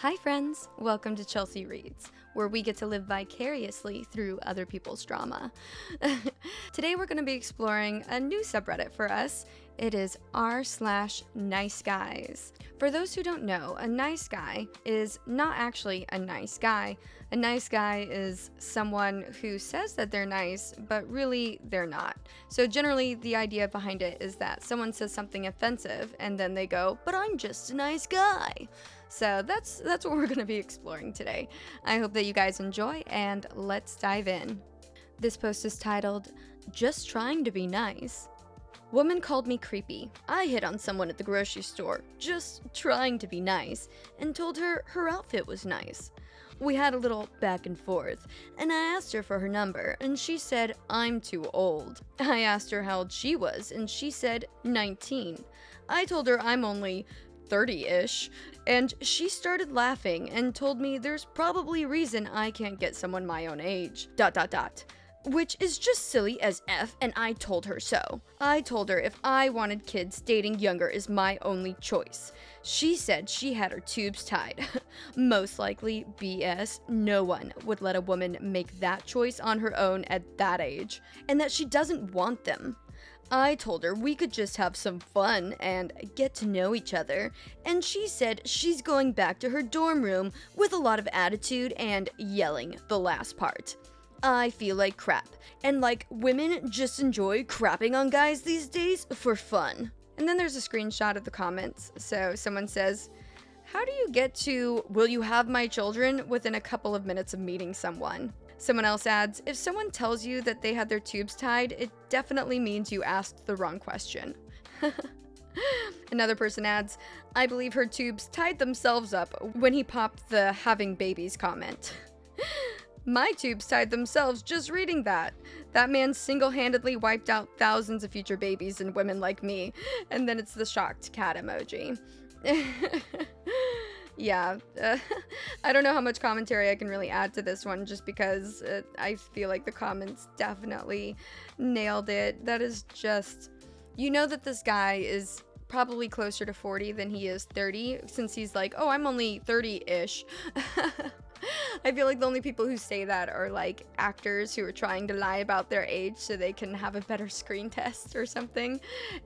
Hi friends, welcome to Chelsea Reads, where we get to live vicariously through other people's drama. Today we're going to be exploring a new subreddit for us. It is r/NiceGuys. For those who don't know, a nice guy is not actually a nice guy. A nice guy is someone who says that they're nice, but really they're not. So generally the idea behind it is that someone says something offensive and then they go, but I'm just a nice guy. So that's what we're going to be exploring today. I hope that you guys enjoy, and let's dive in. This post is titled, Just Trying to Be Nice. Woman called me creepy. I hit on someone at the grocery store, just trying to be nice, and told her her outfit was nice. We had a little back and forth, and I asked her for her number, and she said I'm too old. I asked her how old she was, and she said 19. I told her I'm only 30-ish, and she started laughing and told me there's probably a reason I can't get someone my own age, ... Which is just silly as F, and I told her so. I told her if I wanted kids, dating younger is my only choice. She said she had her tubes tied. Most likely BS, no one would let a woman make that choice on her own at that age, and that she doesn't want them. I told her we could just have some fun and get to know each other, and she said she's going back to her dorm room with a lot of attitude and yelling the last part. I feel like crap, and like women just enjoy crapping on guys these days for fun. And then there's a screenshot of the comments. So someone says, how do you get to will you have my children within a couple of minutes of meeting someone? Someone else adds, if someone tells you that they had their tubes tied, it definitely means you asked the wrong question. Another person adds, I believe her tubes tied themselves up when he popped the having babies comment. My tubes tied themselves just reading that. That man single-handedly wiped out thousands of future babies and women like me. And then it's the shocked cat emoji. Yeah, I don't know how much commentary I can really add to this one, just because I feel like the comments definitely nailed it. That is just, you know that this guy is probably closer to 40 than he is 30, since he's like, oh, I'm only 30-ish. I feel like the only people who say that are like actors who are trying to lie about their age so they can have a better screen test or something,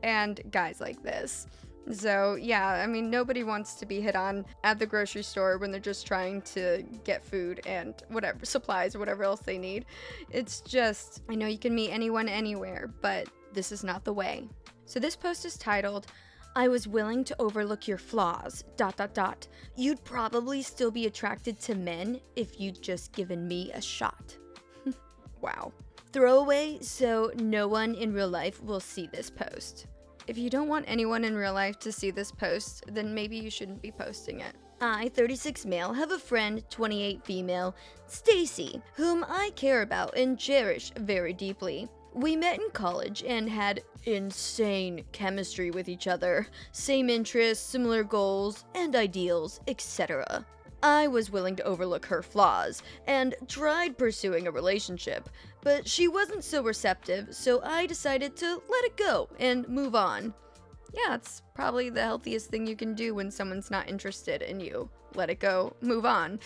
and guys like this. So yeah, I mean, nobody wants to be hit on at the grocery store when they're just trying to get food and whatever, supplies or whatever else they need. It's just, I know you can meet anyone anywhere, but this is not the way. So this post is titled, I was willing to overlook your flaws, ... You'd probably still be attracted to men if you'd just given me a shot. Wow. Throwaway, so no one in real life will see this post. If you don't want anyone in real life to see this post, then maybe you shouldn't be posting it. I, 36 male, have a friend, 28 female, Stacy, whom I care about and cherish very deeply. We met in college and had insane chemistry with each other, same interests, similar goals and ideals, etc. I was willing to overlook her flaws and tried pursuing a relationship, but she wasn't so receptive, so I decided to let it go and move on. Yeah, it's probably the healthiest thing you can do when someone's not interested in you. Let it go, move on.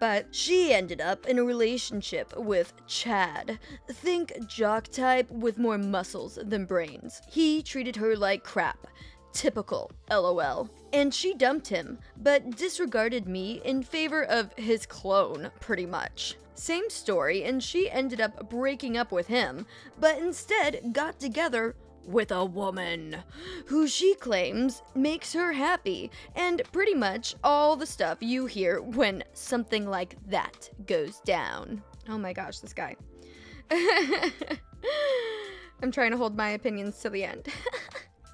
But she ended up in a relationship with Chad. Think jock type with more muscles than brains. He treated her like crap. Typical, LOL. And she dumped him, but disregarded me in favor of his clone, pretty much. Same story, and she ended up breaking up with him, but instead got together with a woman who she claims makes her happy, and pretty much all the stuff you hear when something like that goes down. Oh my gosh, this guy. I'm trying to hold my opinions to the end.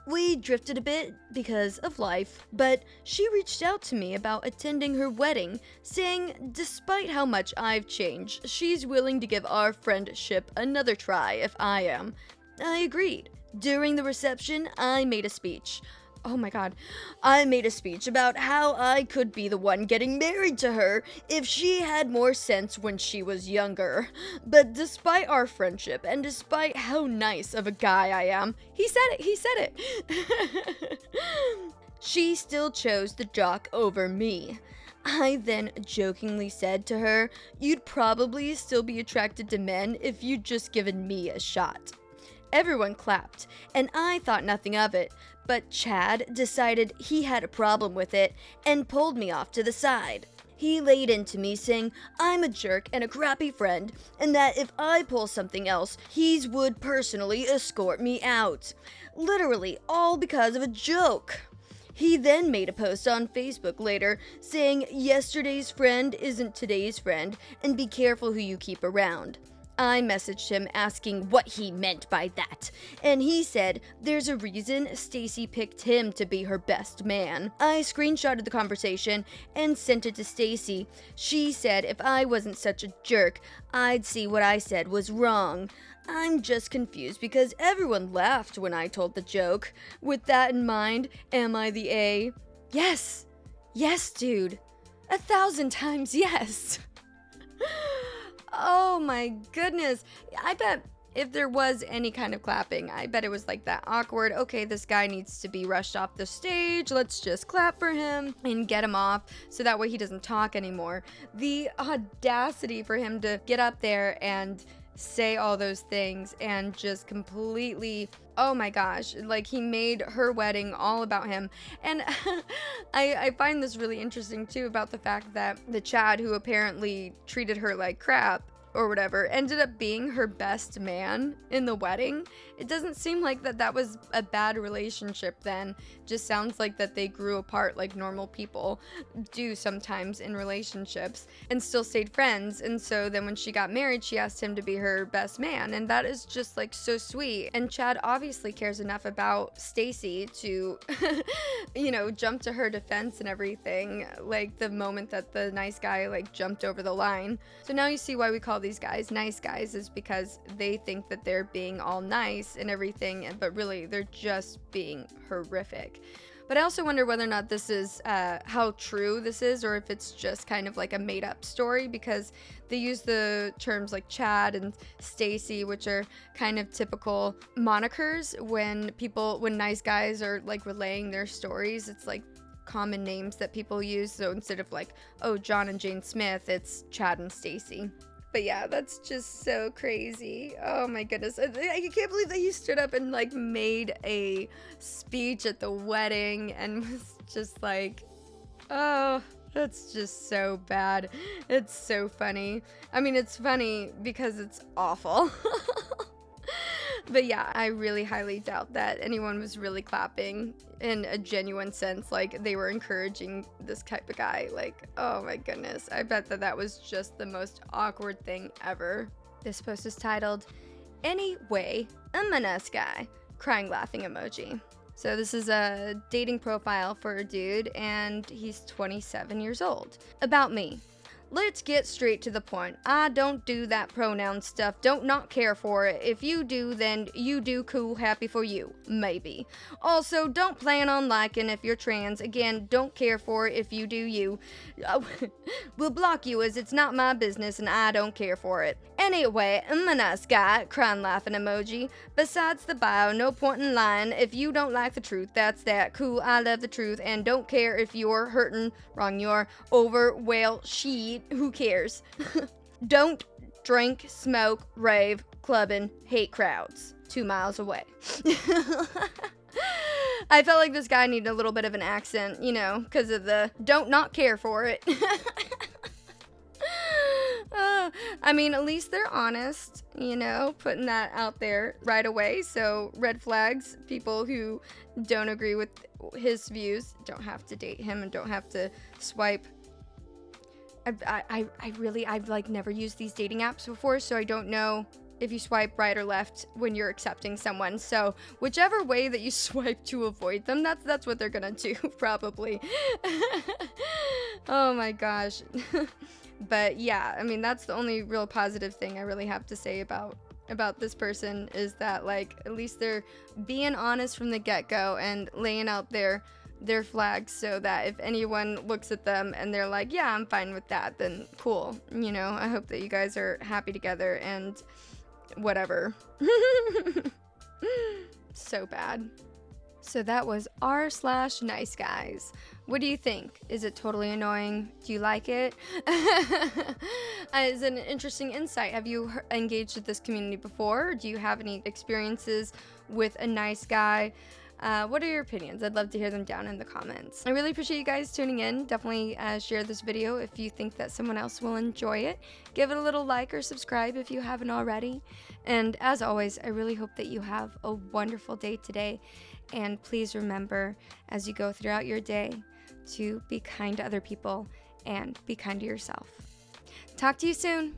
We drifted a bit because of life, but she reached out to me about attending her wedding, saying despite how much I've changed, she's willing to give our friendship another try if I am. I agreed. During the reception, I made a speech. Oh my god. I made a speech about how I could be the one getting married to her if she had more sense when she was younger. But despite our friendship and despite how nice of a guy I am, he said it. She still chose the jock over me. I then jokingly said to her, "You'd probably still be attracted to men if you'd just given me a shot." Everyone clapped, and I thought nothing of it, but Chad decided he had a problem with it and pulled me off to the side. He laid into me saying I'm a jerk and a crappy friend, and that if I pull something else, he would personally escort me out. Literally, all because of a joke. He then made a post on Facebook later saying yesterday's friend isn't today's friend, and be careful who you keep around. I messaged him asking what he meant by that, and he said there's a reason Stacy picked him to be her best man. I screenshotted the conversation and sent it to Stacy. She said if I wasn't such a jerk, I'd see what I said was wrong. I'm just confused because everyone laughed when I told the joke. With that in mind, am I the A? Yes! Yes, dude. 1,000 times yes! Oh my goodness. I bet if there was any kind of clapping, I bet it was like that awkward, okay, this guy needs to be rushed off the stage, let's just clap for him and get him off so that way he doesn't talk anymore. The audacity for him to get up there and say all those things and just completely, oh my gosh, like he made her wedding all about him. And I find this really interesting too about the fact that the Chad who apparently treated her like crap or whatever ended up being her best man in the wedding. It doesn't seem like that was a bad relationship then. Just sounds like that they grew apart like normal people do sometimes in relationships and still stayed friends. And so then when she got married, she asked him to be her best man, and that is just like so sweet. And Chad obviously cares enough about Stacy to you know, jump to her defense and everything, like the moment that the nice guy like jumped over the line. So now you see why we call these guys nice guys, is because they think that they're being all nice and everything, but really they're just being horrific. But I also wonder whether or not this is how true this is, or if it's just kind of like a made-up story, because they use the terms like Chad and Stacy, which are kind of typical monikers when nice guys are like relaying their stories. It's like common names that people use. So instead of like, oh, John and Jane Smith, it's Chad and Stacy. But yeah, that's just so crazy. Oh my goodness. I can't believe that he stood up and like made a speech at the wedding and was just like, oh, that's just so bad. It's so funny. I mean, it's funny because it's awful. But yeah, I really highly doubt that anyone was really clapping in a genuine sense, like they were encouraging this type of guy. Like, oh my goodness, I bet that was just the most awkward thing ever. This post is titled, "Anyway, I'm a nice guy," crying laughing emoji. So this is a dating profile for a dude, and he's 27 years old. About me. Let's get straight to the point. I don't do that pronoun stuff. Don't not care for it. If you do, then you do cool, happy for you. Maybe. Also, don't plan on liking if you're trans. Again, don't care for it if you do you. We'll block you as it's not my business and I don't care for it. Anyway, I'm a nice guy, crying laughing emoji. Besides the bio, no point in lying. If you don't like the truth, that's that. Cool, I love the truth and don't care if you're hurting, you're over, well, shit. Who cares? Don't drink, smoke, rave, clubbing, hate crowds. 2 miles away. I felt like this guy needed a little bit of an accent, you know, because of the don't not care for it. I mean, at least they're honest, you know, putting that out there right away. So red flags, people who don't agree with his views don't have to date him and don't have to swipe. I've like never used these dating apps before, so I don't know if you swipe right or left when you're accepting someone. So whichever way that you swipe to avoid them, that's what they're gonna do, probably. Oh my gosh. But yeah, I mean, that's the only real positive thing I really have to say about this person, is that like at least they're being honest from the get-go and laying out their flags, so that if anyone looks at them and they're like, yeah, I'm fine with that, then cool. You know, I hope that you guys are happy together and whatever. So bad. So that was r/NiceGuys. What do you think? Is it totally annoying? Do you like it? Is it an interesting insight? Have you engaged with this community before? Do you have any experiences with a nice guy? What are your opinions? I'd love to hear them down in the comments. I really appreciate you guys tuning in. Definitely share this video if you think that someone else will enjoy it. Give it a little like or subscribe if you haven't already. And as always, I really hope that you have a wonderful day today. And please remember, as you go throughout your day, to be kind to other people and be kind to yourself. Talk to you soon.